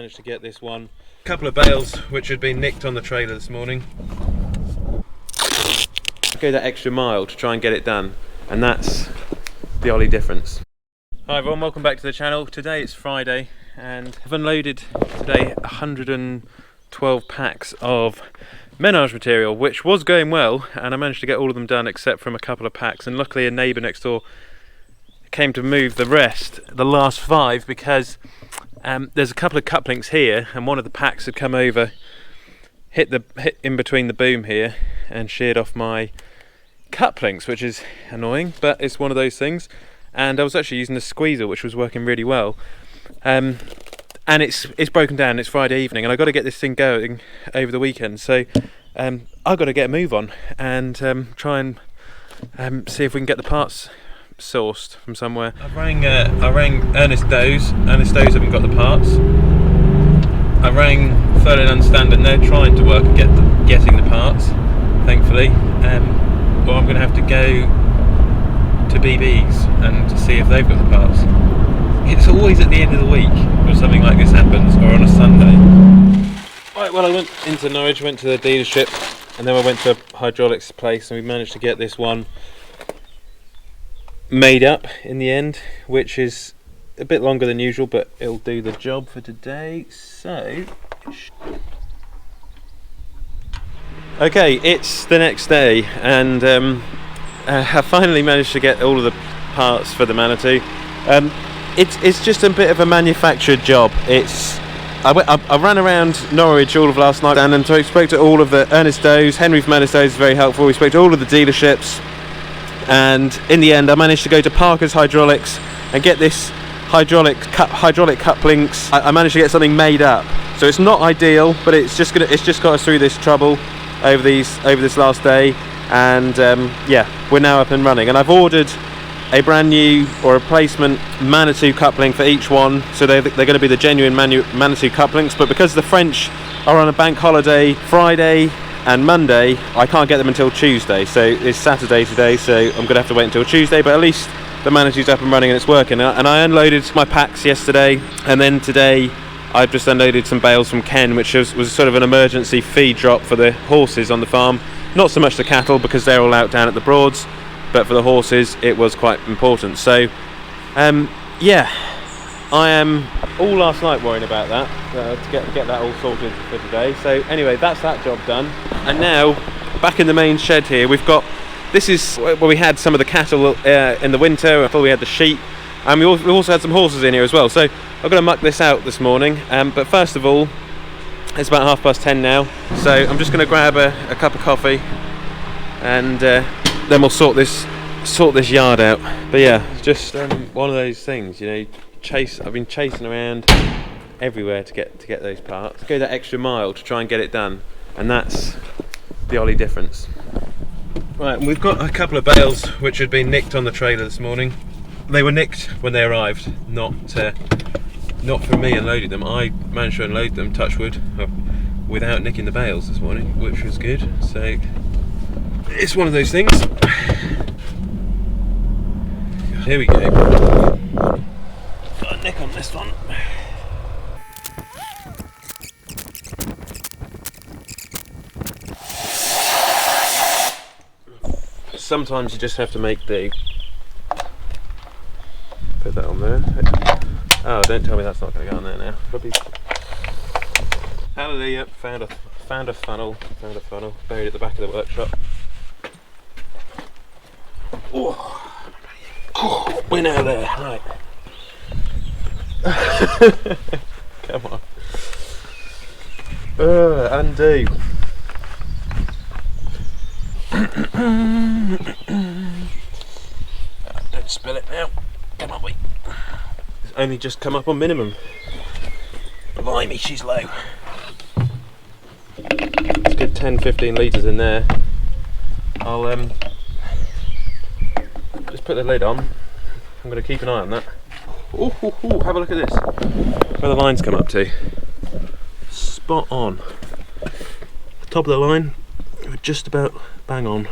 managed to get this one. A couple of bales which had been nicked on the trailer this morning. Go that extra mile to try and get it done, and that's the Olly difference. Hi everyone, welcome back to the channel. Today it's Friday and I've unloaded today 112 packs of menage material, which was going well, and I managed to get all of them done except from a couple of packs, and luckily a neighbour next door came to move the rest, the last 5, because there's a couple of couplings here and one of the packs had come over, hit in between the boom here and sheared off my couplings, which is annoying, but it's one of those things. And I was actually using the squeezer, which was working really well, and it's broken down. It's Friday evening and I've got to get this thing going over the weekend, so I've got to get a move on and try and see if we can get the parts sourced from somewhere. I rang Ernest Doe's. Ernest Doe's haven't got the parts. I rang Ferdinand Stand and they're trying to work at getting the parts, thankfully. Or I'm going to have to go to BB's and to see if they've got the parts. It's always at the end of the week when something like this happens, or on a Sunday. Right, well, I went into Norwich, went to the dealership, and then I went to a hydraulics place, and we managed to get this one made up in the end, which is a bit longer than usual, but it'll do the job for today. So okay, it's the next day, and I finally managed to get all of the parts for the Manitou. It's just a bit of a manufactured job. I ran around Norwich all of last night and so I spoke to all of the Ernest Doe's. Henry from Ernest Doe's is very helpful. We spoke to all of the dealerships, and in the end I managed to go to Parker's Hydraulics and get this hydraulic couplings. I managed to get something made up, so it's not ideal, but it's just got us through this trouble over this last day, and yeah, we're now up and running. And I've ordered a brand new or replacement Manitou coupling for each one, so they're going to be the genuine Manitou couplings, but because the French are on a bank holiday Friday and Monday, I can't get them until Tuesday. So it's Saturday today, so I'm going to have to wait until Tuesday, but at least the Manitou's up and running and it's working. And I unloaded my packs yesterday, and then today I've just unloaded some bales from Ken, which was sort of an emergency feed drop for the horses on the farm. Not so much the cattle because they're all out down at the Broads, but for the horses it was quite important. So yeah, I am all last night worrying about that, to get that all sorted for today. So anyway, that's that job done, and now back in the main shed here. We've got, this is where we had some of the cattle in the winter, before we had the sheep, and we also had some horses in here as well. So I'm going to muck this out this morning, but first of all, it's about 10:30 now, so I'm just going to grab a cup of coffee, and then we'll sort this yard out. But yeah, it's just one of those things, you know. I've been chasing around everywhere to get those parts. Go that extra mile to try and get it done, and that's the Olly difference. Right, and we've got a couple of bales which had been nicked on the trailer this morning. They were nicked when they arrived, not from me unloading them. I managed to unload them, touch wood, without nicking the bales this morning, which was good. So it's one of those things. Here we go. Got a nick on this one. Sometimes you just have to make do. Put that on there. Oh, don't tell me that's not going to go on there now. Hallelujah! Found a funnel. Buried at the back of the workshop. Oh, we're now there. Right. Come on. Undo. Don't spill it now. Come on, wait. It's only just come up on minimum. Blimey, she's low. It's a good 10-15 litres in there. I'll just put the lid on. I'm going to keep an eye on that. Ooh, have a look at this. Where the lines come up to. Spot on. The top of the line, we're just about bang on.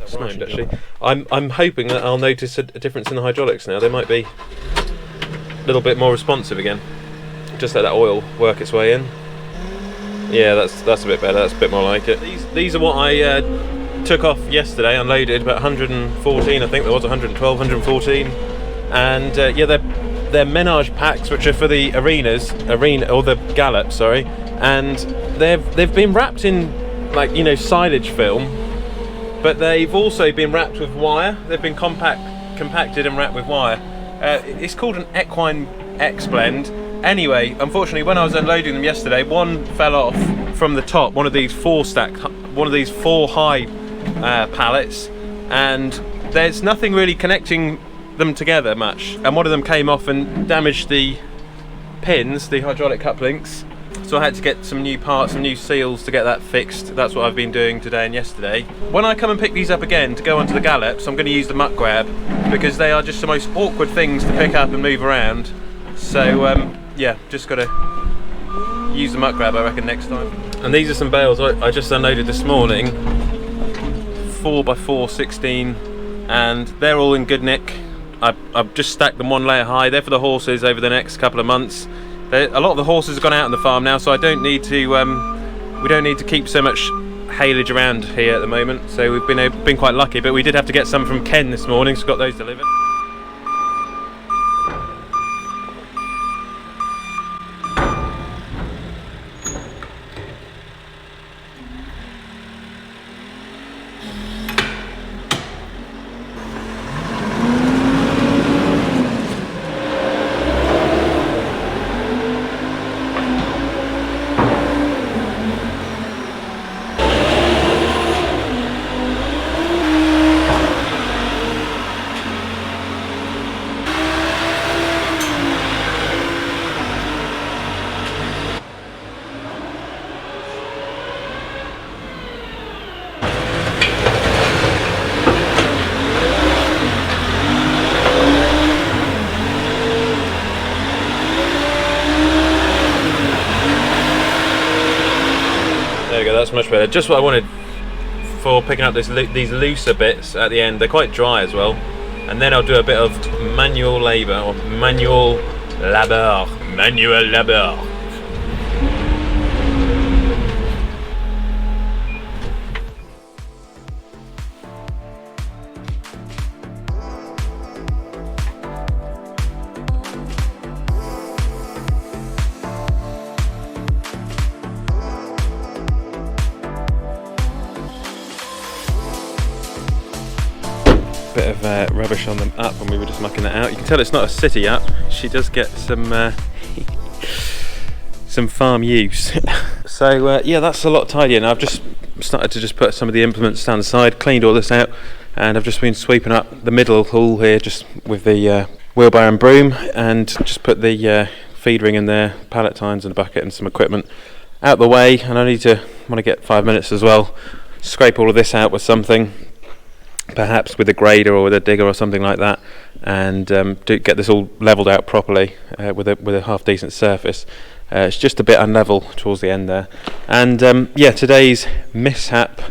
Smashed, actually. I'm hoping that I'll notice a difference in the hydraulics now. They might be a little bit more responsive again. just let that oil work its way in. Yeah, that's a bit better. That's a bit more like it. These are what I took off yesterday, unloaded about 114. I think there was 112, 114, and yeah, they're menage packs, which are for the arena or the gallop, sorry, and they've been wrapped in, like, you know, silage film, but they've also been wrapped with wire. They've been compacted and wrapped with wire. It's called an equine X blend. Anyway, unfortunately, when I was unloading them yesterday, one fell off from the top, one of these four high pallets, and there's nothing really connecting them together much, and one of them came off and damaged the pins, the hydraulic couplings, so I had to get some new parts, some new seals to get that fixed. That's what I've been doing today and yesterday. When I come and pick these up again to go onto the gallops, I'm going to use the muck grab, because they are just the most awkward things to pick up and move around. So yeah, just got to use the muck grab, I reckon, next time. And these are some bales I just unloaded this morning, 4x4 16, and they're all in good nick. I've just stacked them one layer high. They're for the horses over the next couple of months. A lot of the horses have gone out on the farm now, so I don't need to. We don't need to keep so much haylage around here at the moment. So we've been quite lucky, but we did have to get some from Ken this morning, so got those delivered. That's much better. Just what I wanted for picking up these looser bits at the end. They're quite dry as well, and then I'll do a bit of manual labour, or manual labor. Bit of rubbish on the up when we were just mucking that out. You can tell it's not a city up. She does get some farm use. So yeah, that's a lot tidier. Now I've just started to just put some of the implements down the side, cleaned all this out, and I've just been sweeping up the middle hall here just with the wheelbarrow and broom, and just put the feed ring in there, pallet tines and a bucket and some equipment out the way. And I want to get 5 minutes as well, scrape all of this out with something, perhaps with a grader or with a digger or something like that, and get this all levelled out properly with a half decent surface. It's just a bit unlevel towards the end there. And yeah, today's mishap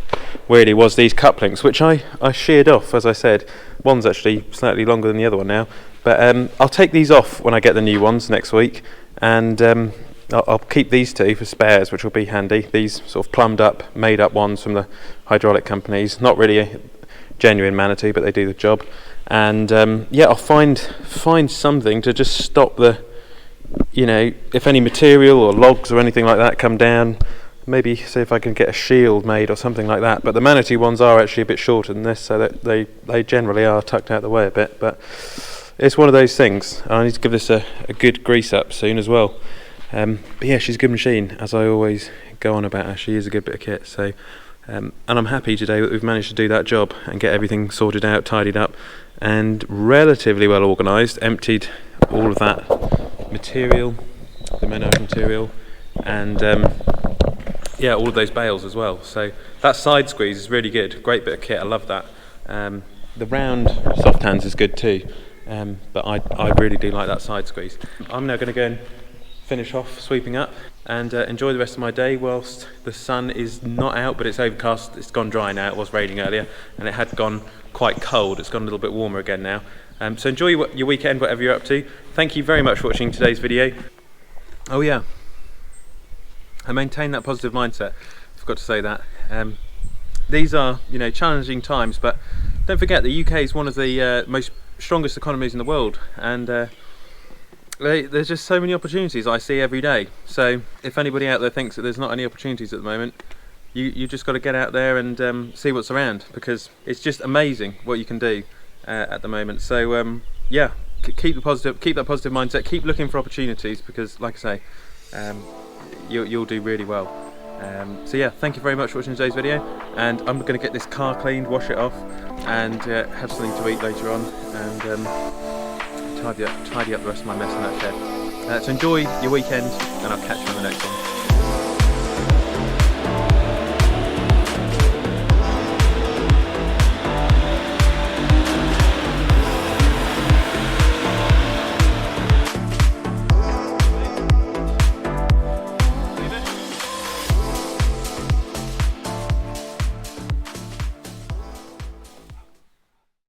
really was these couplings, which I sheared off, as I said. One's actually slightly longer than the other one now, but I'll take these off when I get the new ones next week, and I'll keep these two for spares, which will be handy. These sort of plumbed up, made up ones from the hydraulic companies, not really a genuine Manitou, but they do the job. And yeah, I'll find something to just stop the, you know, if any material or logs or anything like that come down, maybe see if I can get a shield made or something like that. But the Manitou ones are actually a bit shorter than this, so that they generally are tucked out the way a bit. But it's one of those things. I need to give this a good grease up soon as well. But yeah, she's a good machine, as I always go on about her. She is a good bit of kit. So and I'm happy today that we've managed to do that job and get everything sorted out, tidied up, and relatively well organised. Emptied all of that material, the menage material, and yeah, all of those bales as well. So that side squeeze is really good, great bit of kit, I love that. The round soft hands is good too, but I really do like that side squeeze. I'm now going to go and finish off sweeping up and enjoy the rest of my day whilst the sun is not out, but it's overcast. It's gone dry now. It was raining earlier and it had gone quite cold. It's gone a little bit warmer again now. So enjoy your weekend, whatever you're up to. Thank you very much for watching today's video. Oh yeah, and maintain that positive mindset. Forgot to say that. These are, you know, challenging times, but don't forget the UK is one of the most strongest economies in the world, and there's just so many opportunities I see every day. So if anybody out there thinks that there's not any opportunities at the moment, you just got to get out there and see what's around, because it's just amazing what you can do at the moment. So yeah, keep that positive mindset, keep looking for opportunities, because like I say, you'll do really well. So yeah, thank you very much for watching today's video, and I'm going to get this car cleaned, wash it off, and have something to eat later on, and tidy up the rest of my mess in that shed. So enjoy your weekend, and I'll catch you on the next one.